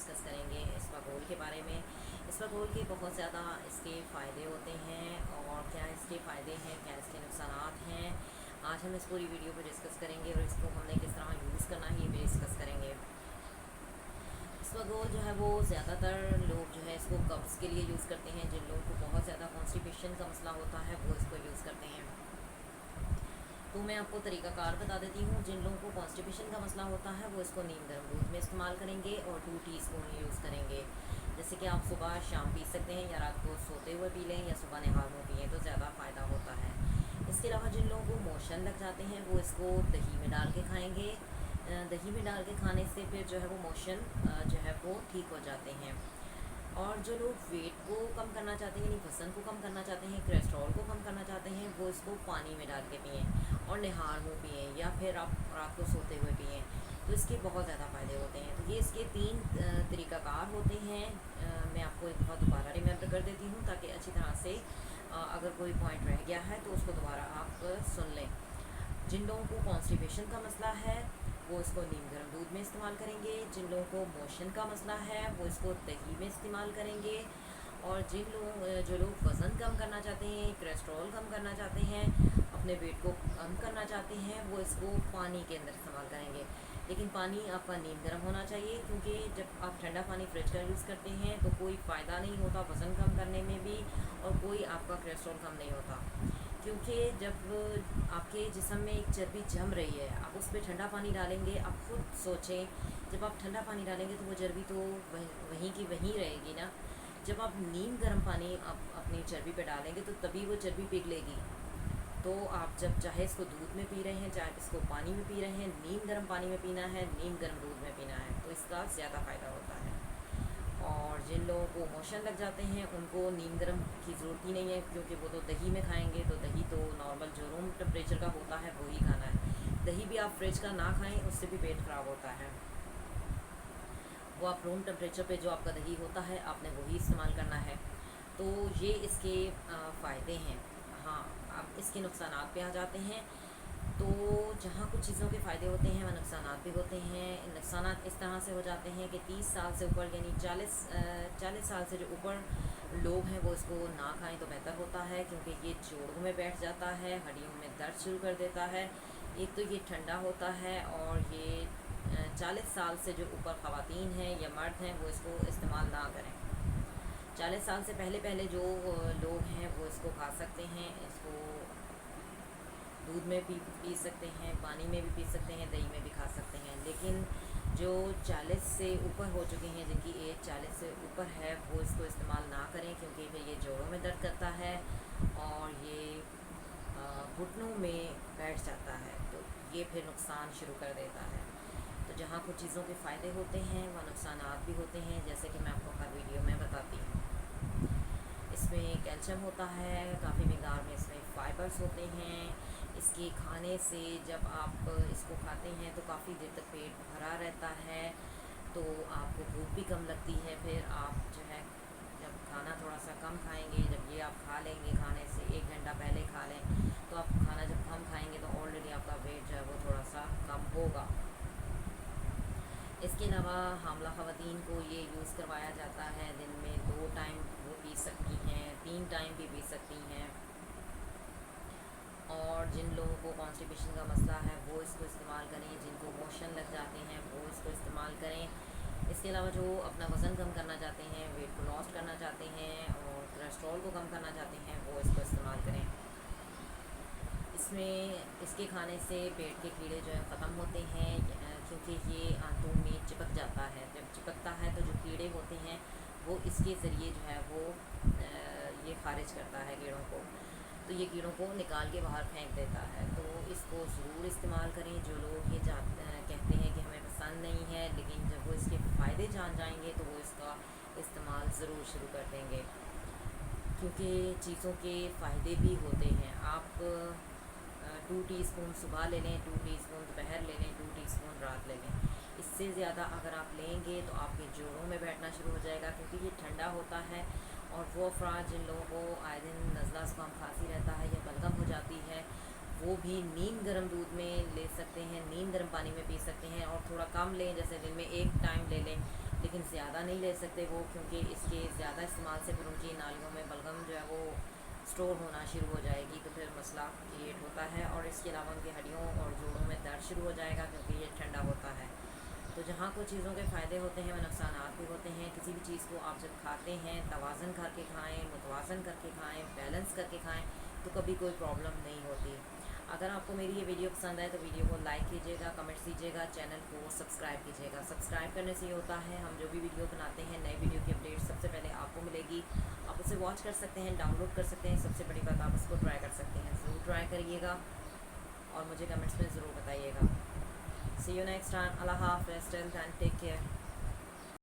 Discuss करेंगे इसबगोल के बारे में। इसबगोल के बहुत ज़्यादा इसके फ़ायदे होते हैं और क्या इसके फ़ायदे हैं, क्या इसके नुकसानात हैं, आज हम इस पूरी वीडियो पर डिस्कस करेंगे और इसको हमने किस तरह यूज़ करना है ये भी डिस्कस करेंगे। इसबगोल जो है वो ज़्यादातर लोग जो है इसको कब्ज़ के लिए यूज़ करते हैं। जिन लोगों को बहुत ज़्यादा कॉन्स्टिपेशन का मसला होता है वो इसको यूज़ करते हैं। तो मैं आपको तरीक़ाकार बता देती हूँ। जिन लोगों को कॉन्स्टिपेशन का मसला होता है वो इसको नीम गर्म दूध में इस्तेमाल करेंगे और 2 टीस्पून यूज़ करेंगे। जैसे कि आप सुबह शाम पी सकते हैं या रात को सोते हुए पी लें या सुबह नहार में पिएँ तो ज़्यादा फ़ायदा होता है। इसके अलावा जिन लोगों को मोशन लग जाते हैं वो इसको दही में डाल के खाएँगे। दही में डाल के खाने से फिर जो है वो मोशन जो है वो ठीक हो जाते हैं। और जो लोग वेट को कम करना चाहते हैं, यानी वज़न को कम करना चाहते हैं, कोलेस्ट्रॉल को कम करना चाहते हैं, वो इसको पानी में डाल के पिएँ और निहार मुँह पिएँ या फिर आप रात को सोते हुए पिएँ तो इसके बहुत ज़्यादा फ़ायदे होते हैं। तो ये इसके 3 तरीक़ाकार होते हैं। मैं आपको एक बार दोबारा रिमेंबर कर देती हूँ ताकि अच्छी तरह से अगर कोई पॉइंट रह गया है तो उसको दोबारा आप सुन लें। जिन लोगों को कॉन्स्टिपेशन का मसला है वो इसको नीम गर्म दूध में इस्तेमाल करेंगे। जिन लोगों को मोशन का मसला है वो इसको दही में इस्तेमाल करेंगे। और जो लोग वज़न कम करना चाहते हैं, कोलेस्ट्रॉल कम करना चाहते हैं, अपने वेट को कम करना चाहते हैं वो इसको पानी के अंदर इस्तेमाल करेंगे। लेकिन पानी आपका नीम गर्म होना चाहिए क्योंकि जब आप ठंडा पानी फ्रिज का यूज़ करते हैं तो कोई फ़ायदा नहीं होता वज़न कम करने में भी और कोई आपका कोलेस्ट्रॉल कम नहीं होता। क्योंकि जब आपके जिस्म में एक चर्बी जम रही है आप उस पर ठंडा पानी डालेंगे, आप खुद सोचें जब आप ठंडा पानी डालेंगे तो वो चर्बी तो वहीं की वहीं रहेगी ना। जब आप नीम गर्म पानी आप अपनी चर्बी पे डालेंगे तो तभी वो चर्बी पिघलेगी। तो आप जब चाहे इसको दूध में पी रहे हैं चाहे इसको पानी में पी रहे हैं, नीम गर्म पानी में पीना है, नीम गर्म दूध में पीना है तो इसका ज़्यादा फ़ायदा होता है। और जिन लोगों को मोशन लग जाते हैं उनको नीम गर्म की ज़रूरत ही नहीं है क्योंकि वो तो दही में खाएंगे। तो दही तो नॉर्मल जो रूम टेम्परेचर का होता है वही खाना है। दही भी आप फ्रिज का ना खाएं, उससे भी पेट ख़राब होता है। वो आप रूम टेम्परेचर पे जो आपका दही होता है आपने वही इस्तेमाल करना है। तो ये इसके फ़ायदे हैं। हाँ, अब इसके नुकसानात पे आ जाते हैं। तो जहाँ कुछ चीज़ों के फ़ायदे होते हैं वहाँ नुकसानात भी होते हैं। नुकसानात इस तरह से हो जाते हैं कि 30 साल से ऊपर यानी 40 साल से जो ऊपर लोग हैं वो इसको ना खाएं तो बेहतर होता है क्योंकि ये जोड़ों में बैठ जाता है, हड्डियों में दर्द शुरू कर देता है। एक तो ये ठंडा होता है और ये 40 साल से जो ऊपर ख़वातीन हैं या मर्द हैं वो इसको इस्तेमाल ना करें। 40 साल से पहले जो लोग हैं वो इसको खा सकते हैं। इसको दूध में पी सकते हैं, पानी में भी पी सकते हैं, दही में भी खा सकते हैं। लेकिन जो 40 से ऊपर हो चुके हैं, जिनकी एज 40 से ऊपर है, वो इसको इस्तेमाल ना करें क्योंकि फिर ये जोड़ों में दर्द करता है और ये घुटनों में बैठ जाता है तो ये फिर नुकसान शुरू कर देता है। तो जहाँ कुछ चीज़ों के फ़ायदे होते हैं वहाँ नुकसानात भी होते हैं, जैसे कि मैं आपको हर वीडियो में बताती हूँ। इसमें कैल्शियम होता है, काफ़ी मकदार में इसमें फ़ाइबर्स होते हैं। इसके खाने से जब आप इसको खाते हैं तो काफ़ी देर तक पेट भरा रहता है तो आपको भूख भी कम लगती है। फिर आप जो है जब खाना थोड़ा सा कम खाएंगे, जब ये आप खा लेंगे खाने से 1 घंटा पहले खा लें तो आप खाना जब कम खाएंगे तो ऑलरेडी आपका वेट जो है वो थोड़ा सा कम होगा। इसके अलावा हामला ख़वातीन को ये यूज़ करवाया जाता है। दिन में 2 टाइम वो पी सकती हैं, 3 टाइम भी पी सकती हैं। और जिन लोगों को कॉन्स्टिपेशन का मसला है वो इसको इस्तेमाल करें। जिनको मोशन लग जाते हैं वो इसको इस्तेमाल करें। इसके अलावा जो अपना वज़न कम करना चाहते हैं, वेट को लॉस करना चाहते हैं और कोलेस्ट्रॉल को कम करना चाहते हैं वो इसको इस्तेमाल करें। इसमें इसके खाने से पेट के कीड़े जो है ख़त्म होते हैं क्योंकि ये आंतों में चिपक जाता है। जब चिपकता है तो जो कीड़े होते हैं वो इसके ज़रिए जो है वो ये खारिज करता है कीड़ों को, तो ये कीड़ों को निकाल के बाहर फेंक देता है। तो इसको ज़रूर इस्तेमाल करें। जो लोग ये कहते हैं कि हमें पसंद नहीं है लेकिन जब वो इसके फ़ायदे जान जाएंगे तो वो इसका इस्तेमाल ज़रूर शुरू कर देंगे क्योंकि चीज़ों के फ़ायदे भी होते हैं। आप 2 टीस्पून सुबह ले लें, 2 टीस्पून दोपहर ले लें, 2 टीस्पून रात ले लें। इससे ज़्यादा अगर आप लेंगे तो आपके जोड़ों में बैठना शुरू हो जाएगा क्योंकि ये ठंडा होता है। और वो अफराद जिन लोगों को आए दिन नज़ला ज़ुकाम खांसी रहता है या बलगम हो जाती है वो भी नीम गर्म दूध में ले सकते हैं, नीम गर्म पानी में पी सकते हैं और थोड़ा कम लें, जैसे दिन में 1 टाइम ले लें लेकिन ज़्यादा नहीं ले सकते वो, क्योंकि इसके ज़्यादा इस्तेमाल से फिर उनकी नालियों में बलगम जो है वो स्टोर होना शुरू हो जाएगी, तो फिर मसला क्रिएट होता है। और इसके अलावा उनकी हड्डियों और जोड़ों में दर्द शुरू हो जाएगा, क्योंकि ये ठंडा होता है। तो जहाँ कुछ चीज़ों के फ़ायदे होते हैं वह नुकसान भी होते हैं। किसी भी चीज़ को आप जब खाते हैं तवाज़न करके खाएं, मुतवाज़न करके खाएं, बैलेंस करके खाएं, तो कभी कोई प्रॉब्लम नहीं होती। अगर आपको मेरी ये वीडियो पसंद आए तो वीडियो को लाइक कीजिएगा, कमेंट्स कीजिएगा, चैनल को सब्सक्राइब कीजिएगा। सब्सक्राइब करने से ये होता है हम जो भी वीडियो बनाते हैं, नए वीडियो की अपडेट सबसे पहले आपको मिलेगी। आप उसे वॉच कर सकते हैं, डाउनलोड कर सकते हैं। सबसे बड़ी बात, आप उसको ट्राई कर सकते हैं। ज़रूर ट्राई करिएगा और मुझे कमेंट्स में ज़रूर बताइएगा। See you next time. Allah Hafiz. Till then, take care.